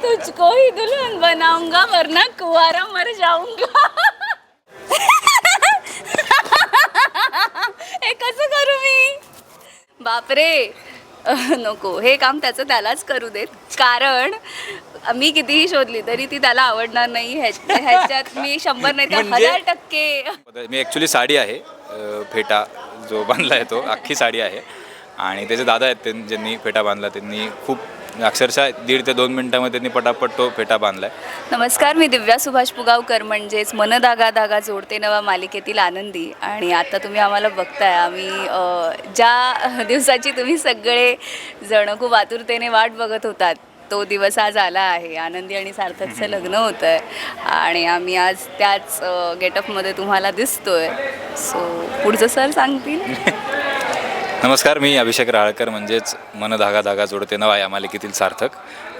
तुझको ही दुल्हन बनाऊंगा वरना कुंवारा मर जाऊंगा. हे कसं करू मी? बापरे. नको, हे काम त्याचं त्यालाच करू देत, कारण मी कितीही शोधली तरी ती त्याला आवडणार नाही. ह्याच्यात मी 100 नाही तर 1000%. मी ॲक्च्युली साडी आहे, फेटा जो बांधला आहे तो अख्खी साडी आहे. आणि त्याचे दादा आहेत ज्यांनी फेटा बांधला, त्यांनी खूप अक्षरशः 1.5 ते 2 मिनटामध्ये त्यांनी पटापट तो फेटा बांधला आहे. नमस्कार, मी दिव्या सुभाष पुगावकर, म्हणजेच मन धागा धागा जोडते नवा मालिकेतील आनंदी. आणि आता तुम्ही आम्हाला बघताय, आम्ही ज्या दिवसाची तुम्ही सगळे जण खूप आतुरतेने वाट बघत होतात, तो दिवस आज आला आहे. आनंदी आणि सार्थकचं लग्न होतं आहे आणि आम्ही आज त्याच गेटअपमध्ये तुम्हाला दिसतोय. सो पुढचं सर सांगतील. नमस्कार, मी अभिषेक राळकर, म्हणजेच मन धागा धागा जोडते नवा या मालिकेतील सार्थक.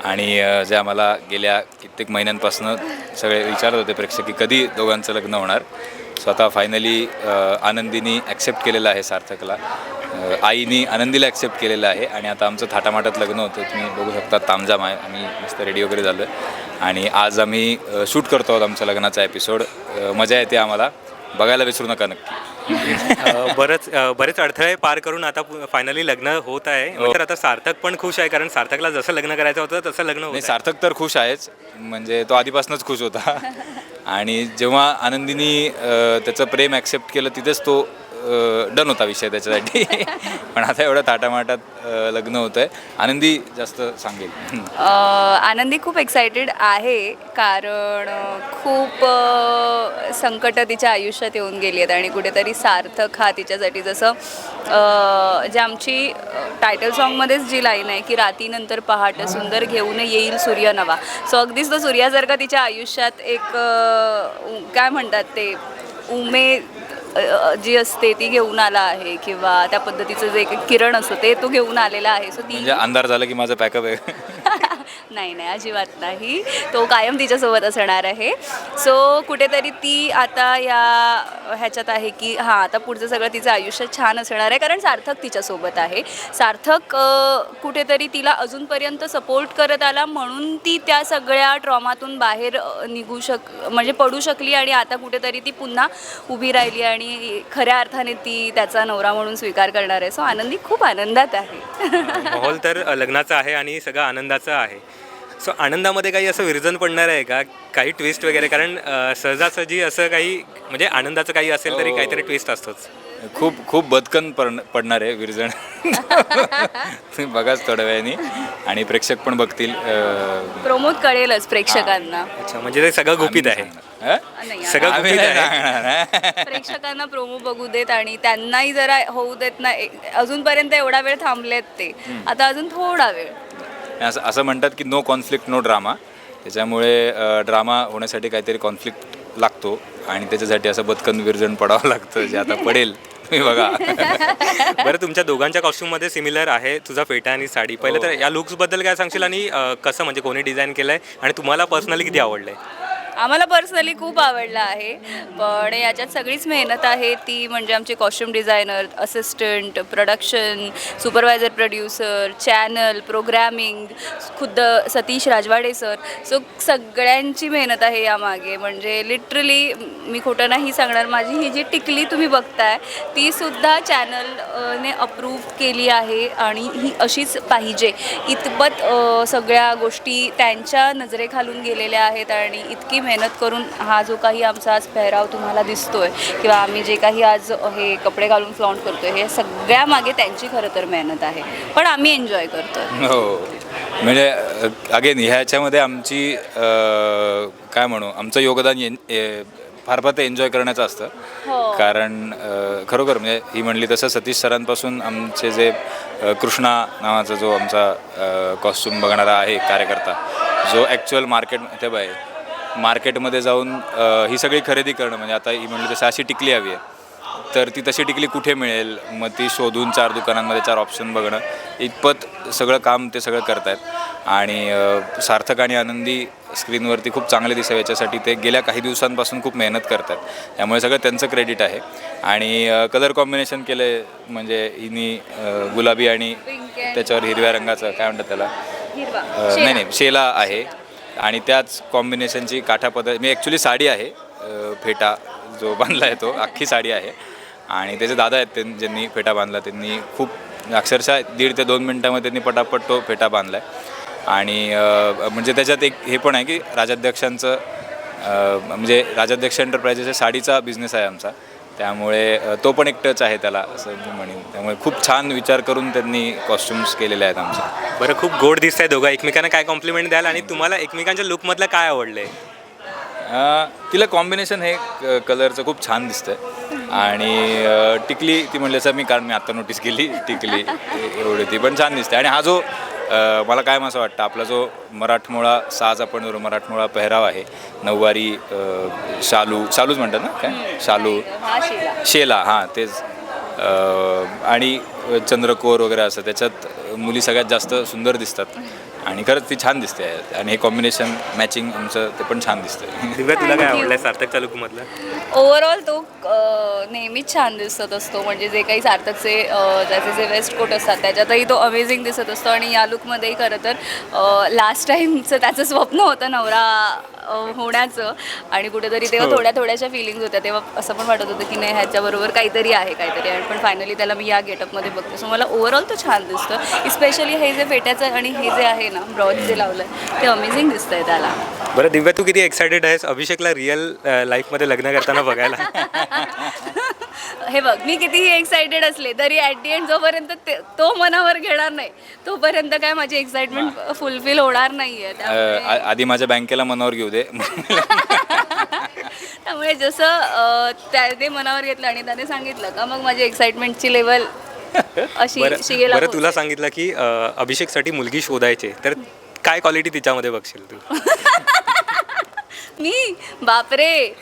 आणि जे आम्हाला गेल्या कित्येक महिन्यांपासून सगळे विचारत होते प्रेक्षक की कधी दोघांचं लग्न होणार. स्वतः फायनली आनंदीनी ॲक्सेप्ट केलेलं आहे सार्थकला, आईनी आनंदीला ॲक्सेप्ट केलेलं आहे. आणि आता आमचं थाटामाटात लग्न होतं, तुम्ही बघू शकता, तामझाम आहे. आम्ही मस्त रेडी वगैरे झालो आहे आणि आज आम्ही शूट करतो आहोत आमचा लग्नाचा एपिसोड. मजा येते आम्हाला, बघायला विसरू नका नक्की. बरेच अडथळे पार करून आता फायनली लग्न होत आहे. तर आता सार्थक पण खुश आहे, कारण सार्थकला जसं लग्न करायचं होतं तसं लग्न होतं. सार्थक तर खुश आहेच, म्हणजे तो आधीपासूनच खुश होता. आणि जेव्हा आनंदीनी त्याचं प्रेम ॲक्सेप्ट केलं तिथेच तो डन होता विषय त्याच्यासाठी. पण आता एवढं थाटामाटात लग्न होतं आहे. आनंदी जास्त सांगेल. आनंदी खूप एक्सायटेड आहे, कारण खूप संकट तिच्या आयुष्यात येऊन गेली आहेत आणि कुठेतरी सार्थक हा तिच्यासाठी जसं जे आमची टायटल सॉन्गमध्येच जी लाईन आहे की रातीनंतर पहाट सुंदर घेऊन येईल सूर्य नवा. सो अगदीच तो सूर्यासारखा तिच्या आयुष्यात एक काय म्हणतात ते उमेद जी असते ती घेऊन आला आहे, किंवा त्या पद्धतीचं जे किरण असतो ते तो घेऊन आलेला आहे. सो ती म्हणजे अंधार झाला की माझं पॅकअप आहे. नाही नाही, अजिबात नाही. तो कायम तिच्यासोबत असणार आहे. सो कुठेतरी ती आता ह्याच्यात आहे की हां, आता पुढचं सगळं तिचं आयुष्य छान असणार आहे, कारण सार्थक तिच्यासोबत आहे. सार्थक कुठेतरी तिला अजूनपर्यंत सपोर्ट करत आला, म्हणून ती त्या सगळ्या ट्रॉमातून बाहेर म्हणजे पडू शकली आणि आता कुठेतरी ती पुन्हा उभी राहिली आणि खऱ्या अर्थाने ती त्याचा नवरा म्हणून स्वीकार करणार आहे. सो आनंदी खूप आनंदात आहे. माहोल तर लग्नाचा आहे आणि सगळं आनंदाचं आहे. सो आनंदामध्ये काही असं विरजन पडणार आहे का, काही ट्विस्ट वगैरे? कारण सहजासहजी असं काही म्हणजे आनंदाचं काही असेल तरी काहीतरी ट्विस्ट असतोच. खूप बदकन पडणार आहे विरजण. तुम्ही बघाच थोड्या वेळाने आणि प्रेक्षक पण बघतील. प्रमोद कळेलच प्रेक्षकांना. अच्छा, म्हणजे ते सगळं गुपित आहे. सगळं गुपित आहे. प्रेक्षकांना प्रोमो बघू देत आणि त्यांनाही जरा होऊ देत ना. अजूनपर्यंत एवढा वेळ थांबलेत ते, आता अजून थोडा वेळ. असं म्हणतात की नो कॉन्फ्लिक्ट नो ड्रामा. त्याच्यामुळे ड्रामा होण्यासाठी काहीतरी कॉन्फ्लिक्ट लागतो आणि त्याच्यासाठी असं बदकन विरजण पडावं लागतं, जे आता पडेल. तुम्ही बघा. बरं, तुमच्या दोघांच्या कॉस्ट्यूममध्ये सिमिलर आहे, तुझा फेटा आणि साडी. पहिलं तर या लुक्सबद्दल काय सांगशील आणि कसं म्हणजे कोणी डिझाईन केलं आहे आणि तुम्हाला पर्सनली किती आवडलं आहे? आम्हाला पर्सनली खूप आवडला आहे, पण याच्यात सगळीच मेहनत आहे ती म्हणजे आमचे costume designer, assistant, production, supervisor, producer, channel, programming, खुद्द सतीश राजवाडे सर. सो सगळ्यांची मेहनत आहे यामागे. म्हणजे लिटरली मी खोटं नाही सांगणार, माझी ही जी टिकली तुम्ही बघताय तीसुद्धा चॅनलने अप्रूव्ह केली आहे आणि ही अशीच पाहिजे इतपत सगळ्या गोष्टी त्यांच्या नजरेखालून गेलेल्या आहेत. आणि इतकी मेहनत करून हा जो काही आमचा आज पेहराव तुम्हाला दिसतोय किंवा आम्ही जे काही आज हे कपडे घालून फ्लॉन्ट करतोय, हे सगळ्या मागे त्यांची खरं तर मेहनत आहे, पण आम्ही एन्जॉय करतोय. हो, म्हणजे अगेन ह्याच्यामध्ये आमची काय म्हणू, आमचं योगदान फार ते एन्जॉय करण्याचं असतं. कारण खरोखर म्हणजे ही म्हणली तसं सतीश सरांपासून आमचे जे कृष्णा नावाचा जो आमचा कॉस्ट्यूम बघणारा आहे कार्यकर्ता, जो ॲक्च्युअल मार्केटमध्ये जाऊन ही सगळी खरेदी करणं, म्हणजे आता ही म्हणली तसं अशी टिकली हवी आहे तर ती तशी टिकली कुठे मिळेल, मग ती शोधून 4 दुकानांमध्ये 4 ऑप्शन बघणं, इतपत सगळं काम ते सगळं करत आहेत. आणि सार्थक आणि आनंदी स्क्रीनवरती खूप चांगले दिसावे याच्यासाठी ते गेल्या काही दिवसांपासून खूप मेहनत करतात, त्यामुळे सगळं त्यांचं क्रेडिट आहे. आणि कलर कॉम्बिनेशन केलं आहे, म्हणजे हिनी गुलाबी आणि त्याच्यावर हिरव्या रंगाचं काय म्हणतात त्याला, नाही शेला आहे, आणि त्याच कॉम्बिनेशनची काठापदर मी ॲक्च्युली साडी आहे फेटा जो बांधला आहे तो अख्खी साडी आहे आणि त्याचे दादा आहेत ज्यांनी फेटा बांधला त्यांनी खूप अक्षरशः 1.5 ते 2 मिनटामध्ये त्यांनी पटापट तो फेटा बांधला आहे आणि म्हणजे त्याच्यात एक हे पण आहे की राजाध्यक्षांचं म्हणजे राजाध्यक्ष एंटरप्राइजेसच्या साडीचा बिझनेस आहे आमचा त्यामुळे तो पण एक टच आहे त्याला असं मी म्हणेन त्यामुळे खूप छान विचार करून त्यांनी कॉस्ट्युम्स केलेले आहेत आमचे. बरं, खूप गोड दिसत आहे दोघं. एकमेकांना काय कॉम्प्लिमेंट द्याल आणि तुम्हाला एकमेकांच्या लुकमधलं काय आवडलं आहे? तिला कॉम्बिनेशन हे कलरचं खूप छान दिसतं आणि टिकली ती म्हणली असं मी आत्ता नोटीस केली टिकली एवढी ती पण छान दिसते आणि हा जो मला काय असं वाटतं आपला जो मराठमोळा साज आपण जो मराठमोळा पेहराव आहे नऊवारी शालूच म्हणतात ना काय शालू शेला हां तेच आणि चंद्रकोर वगैरे असं त्याच्यात मुली सगळ्यात जास्त सुंदर दिसतात आणि खरंच ती छान दिसते आणि हे कॉम्बिनेशन मॅचिंग आमचं ते पण छान दिसतं. दिव्या, तुला काय आवडलं आहे सार्थकच्या लुकमधलं? ओव्हरऑल तो नेहमीच छान दिसत असतो म्हणजे जे काही सार्थकचे त्याचे जे वेस्ट कोट असतात त्याच्यातही तो अमेझिंग दिसत असतो आणि या लुकमध्येही खरं तर लास्ट टाईमचं त्याचं स्वप्न होतं नवरा होण्याचं आणि कुठेतरी तेव्हा थोड्याशा फिलिंग्स होत्या तेव्हा असं पण वाटत होतं की नाही ह्याच्याबरोबर काहीतरी आहे आणि पण फायनली त्याला मी या गेटअपमध्ये बघते. सो मला ओव्हरऑल तो छान दिसतं स्पेशली हे जे फेट्याचं आणि हे जे आहे ना ब्रॉच जे लावलं आहे ते अमेझिंग दिसतं आहे त्याला. बरं दिव्या, तू किती एक्सायटेड आहेस अभिषेकला रिअल लाईफमध्ये लग्न करताना बघायला? हे बघ मी कितीही एक्सायटेड असले तरी ॲट दी एंड जोपर्यंत तो मनावर घेणार नाही तोपर्यंत काय माझी एक्साइटमेंट फुलफिल होणार नाही आहे. आधी माझ्या बँकेला मनावर घेऊ दे त्यामुळे जसं ते मनावर घेतलं आणि त्याने सांगितलं का मग माझी एक्साइटमेंटची लेवल अशी शिगेला. बरं तुला सांगितलं की अभिषेकसाठी मुलगी शोधायची तर काय क्वालिटी तिच्यामध्ये बघशील तू? मी बापरे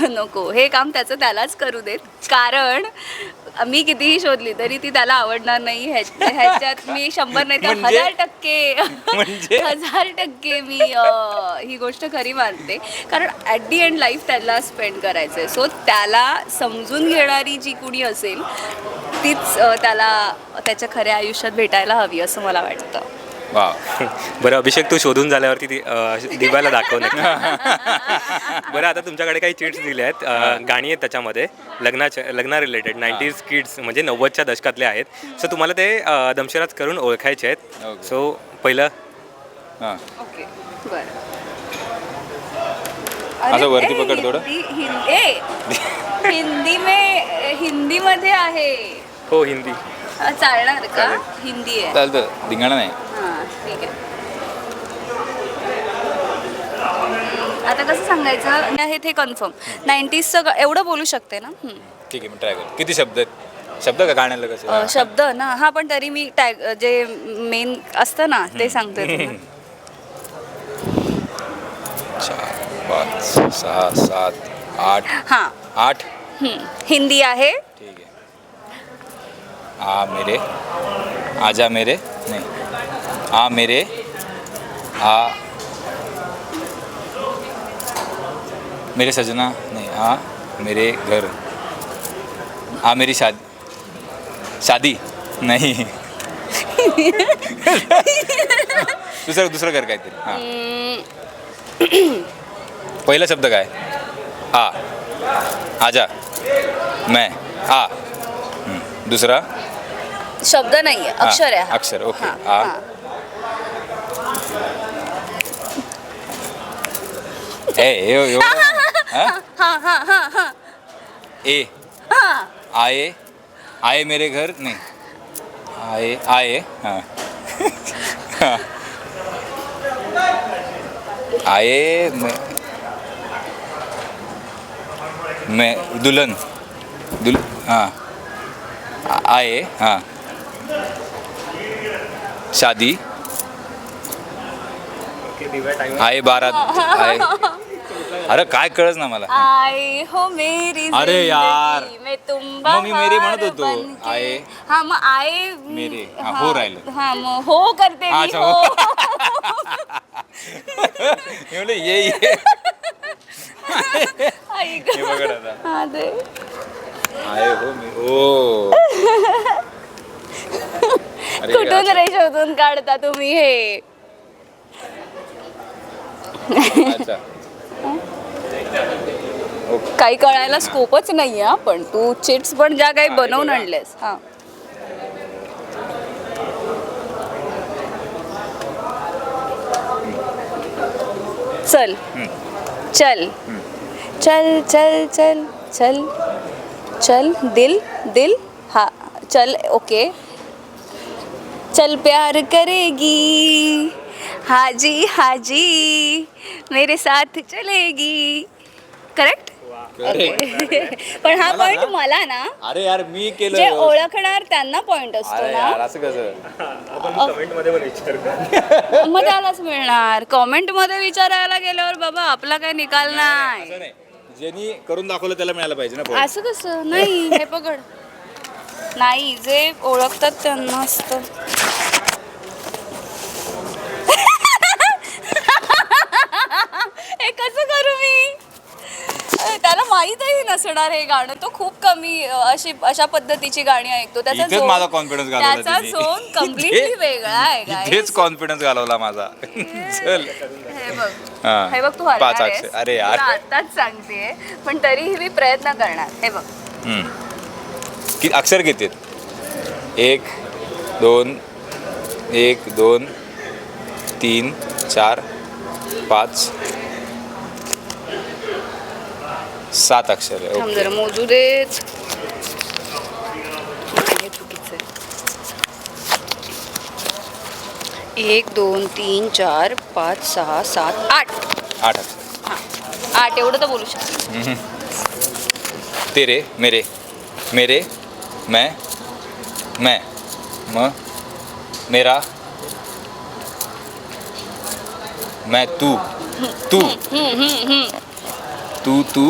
नको हे काम त्यालाच करू देत कारण मी कितीही शोधली तरी ती त्याला आवडणार नाही. ह्याच्यात मी 100 नाही तर 1000% मी ही गोष्ट खरी मानते कारण ॲट दी एंड लाईफ त्याला स्पेंड करायचं आहे. सो त्याला समजून घेणारी जी कुणी असेल तीच त्याला त्याच्या खऱ्या आयुष्यात भेटायला हवी असं मला वाटतं. वा बरं अभिषेक, तू शोधून झाल्यावरती दिव्याला दाखव नक्की. बरं आता तुमच्याकडे काही चिट्स दिले आहेत, गाणी आहेत त्याच्यामध्ये लग्ना रिलेटेड 90s किड्स म्हणजे 90च्या दशकातले आहेत. सो तुम्हाला ते दमशराज करून ओळखायचे आहेत. सो पहिलं हां ओके बरं असं वरती पकड थोडं. हिंदीमध्ये आहे. हो हिंदी चालणार का? हिंदी आहे. चालतं धिंगाणा नाही. हां ठीक आहे. आता कसं सांगायचं आहे ते कन्फर्म 90sचं एवढं बोलू शकते ना. ठीक आहे मी ट्राय करतो. किती शब्द आहेत? शब्द का गाण्याला कसं शब्द ना हा पण तरी मी टॅग जे मेन असतं ना ते सांगते तुला. 4 5 6 7 8 हां 8 हिंदी आहे. ठीक आहे. मेरे आजा मेरे नहीं मेरे मेरे सजना नहीं मेरे घर मेरी शादी नहीं दुसरं घर काहीतरी हां. पहिला शब्द काय? आजा मैं दुसरा शब्द नाही आहे अक्षर आहे. अक्षर ओके. ए आए मेरे घर नहीं आए हाँ आए मैं दुल्हन हाँ आए हाँ शादी आए बारात आए. अरे काय कळच ना मला. आए हो मेरी अरे यार. मैं तुम मग मी मेरे म्हणत होतो. बनके. आए हाँ मग आए मेरे हो राहिलं. हाँ मग हो करते मी अच्छा, हो. ये आई गं. हे बघा आता. हा ते आए हो मी ओ कुठून रे शोधून काढता तुम्ही हे? अच्छा. काही कळायला स्कोपच नाही आहे पण तू चिट्स पण ज्या काही बनवून आणलेस. हां चल चल चल चल चल चल चल दिल दिल हाँ चल ओके. चल प्यार करेगी हाजी मेरे साथ चलेगी. करेक्ट. पण हा पॉइंट मला ना अरे यार मी केलं. जे ओळखणार त्यांना पॉइंट असतो अरे ना. यार असं कसं. आपण कमेंटमध्ये पण विचारू. मग त्यालाच मिळणार. कॉमेंट मध्ये विचारायला गेल्यावर बाबा आपला काही निकाल असं नाही. नाही, ज्यांनी करून दाखवलं त्याला मिळायला पाहिजे ना point. असं कसं नाही. हे पकड. नाही जे ओळखतात त्यांना असतं. हे कसं करू मी. त्याला माहीतही नसणार हे गाणं. तो खूप कमी अशा पद्धतीची गाणी ऐकतो. इथेच माझा कॉन्फिडन्स घालवला त्याचा तिने. झोन कम्प्लिटली वेगळा आहे guys. इथेच कॉन्फिडन्स घालवला माझा. चल हे बघ. हा. हे बघ तू 5 हरणार अक्षर. आहेस. अरे यार. तुला आत्ताच सांगते पण तरीही मी प्रयत्न करणार. हे बघ. अक्षर किती आहेत? 1 2 1 2 3 4 5 7 अक्षर आहे. थांब ओके. जरा मोजू देच. हे चुकीचं आहे. 1 2 3 4 5 6 7 8. 8 अक्षर. हां 8 एवढं तर बोलू शकते. तेरे मेरे मेरे मैं म मेरा मैं तू तू तू तू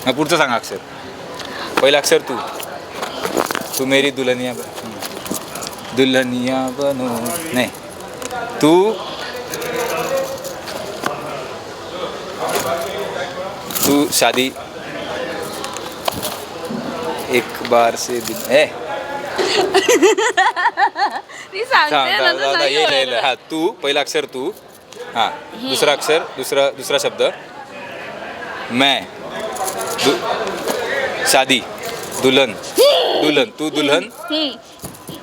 मग पुढचं सांग अक्षर. पहिलं अक्षर तू. तू मेरी दुल्हनिया दुल्हनिया बनो. नाही तू तू शादी एक बार से ती सांगते ना तर नाही येईल होणार. हा तू पहिलं अक्षर तू. हां दुसरा अक्षर दुसरा शब्द मैं शादी दुल्हन दुल्हन तू दुल्हन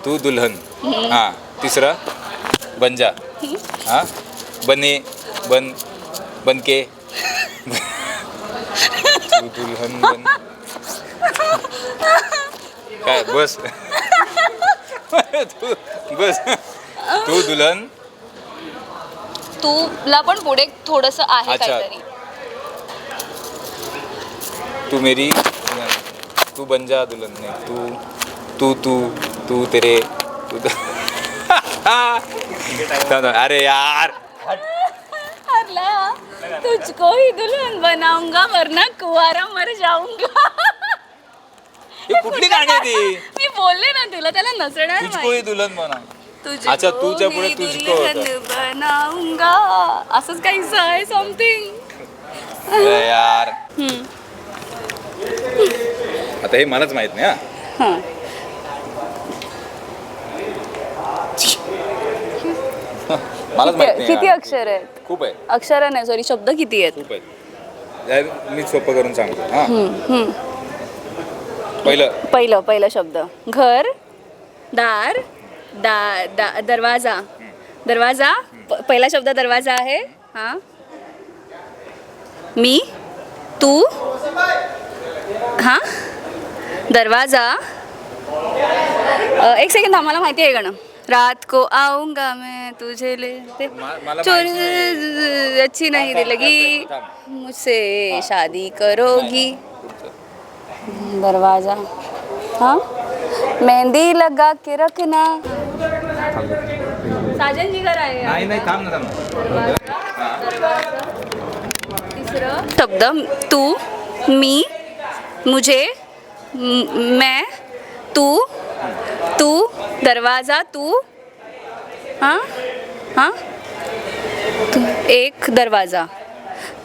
तू दुल्हन. हां तिसरा बंजा. हां बने बनके तू दुल्हन बन. काय बस. तू बस तू दुल्हन. तुला पण पुढे थोडस आहे अच्छा. काहीतरी. तू मेरी तू बन जा दुल्हन. नहीं तू तू तू तू तेरे तू अरे यार हरला. तुझको ही दुल्हन बनाऊंगा वरना कुवारा मर जाऊंगा. ही कुठली गाणी आहे ती. मी बोलले ना तुला त्याला नसणार तुझको ही दुल्हन बना. तुझको अच्छा, तुझ्या पुढे ही तुझको होतं. दुल्हन बनाऊंगा असंच काहीच आहे समथिंग. अरे यार आता हे मलाच माहित नाही. हां मलाच माहित नाही किती यार. अक्षर आहेत. खूप आहे अक्षर नाही सॉरी शब्द किती आहेत. खूप आहे यार, मी सोपं करून सांगतो. हां पहिलं शब्द घर दार दरवाजा दरवाजा. पहिला शब्द दरवाजा आहे. हां मी तू. हां दरवाजा. एक सेकंड आम्हाला माहिती आहे गाणं. रात को आऊंगा मैं तुझे लेते मला चोरी अच्छी नहीं दिलगी मुझसे शादी करोगी. दरवाजा. हाँ मेहंदी लगा के रखना. साजन जी घर आहे. नाही नाही थांब ना तिसरं शब्द तू मी मुझे मैं तू तू दरवाजा तू. हां हां एक दरवाजा.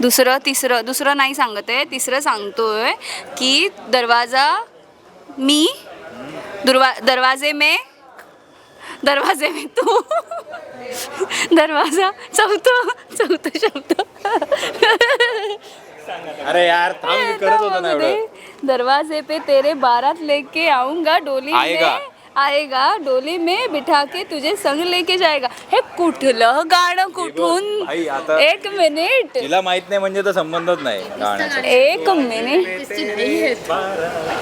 दुसरं नाही सांगत आहे. तिसरं सांगतोय की दरवाजा मी दरवाजे में तू. दरवाजा चौथं शब्द अरे यार थांब मी करत होतो ना एवढं. दरवाजे पे तेरे बारात लेके आऊंगा डोली आएगा. में आएगा डोली में बिठा के तुझे संग लेके जाएगा. हे कुठलं गाणं कुठून? आई, आता- एक मिनिट तिला माहित नाही म्हणजे तर संबंधच नाही गाण्याचा. एक मिनिट.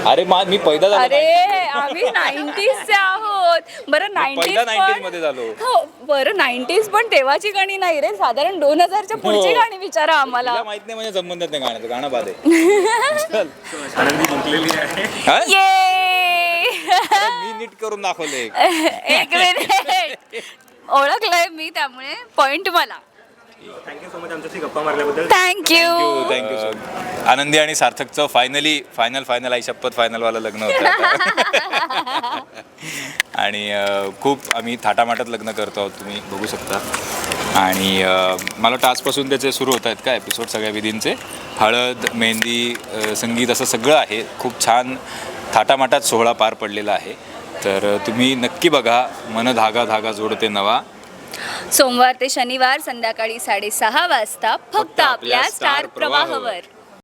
अरे मी पैदा झालो अरे 90s मध्ये. आम्ही 90s चे आहोत. बरं पहिला 90s 90s मध्ये झालो. हो बरं 90s पण तेव्हाची गाणी नाही रे, साधारण 2000च्या पुढची हो. गाणी विचारा आम्हाला. तिला माहित नाही म्हणजे संबंधच नाही गाण्याचं. गाणं बाद आहे. चल. आनंदी जिंकलेली आहे. हा? ये अरे, मी नीट करून दाखवले. एक मिनिट ओळखलंय मी, त्यामुळे पॉइंट मला. थँक्यू सो मच आमच्याशी गप्पा मारल्याबद्दल. थँक्यू. थँक्यू. आनंदी आणि सार्थकचं फायनल आई शपथ फायनलवालं लग्न होतं आता. आणि खूप आम्ही थाटामाटात लग्न करतो आहोत, तुम्ही बघू शकता. आणि मला वाटतं आजपासून त्याचे सुरू होत आहेत का एपिसोड सगळ्या विधींचे. हळद, मेहंदी, संगीत असं सगळं आहे. खूप छान थाटामाटात सोहळा पार पडलेला आहे. तर तुम्ही नक्की बघा मन धागा धागा जोडते नवा. सोमवार ते शनिवार संध्याकाळी 6:30 वाजता फक्त आपल्या स्टार प्रवाहवर.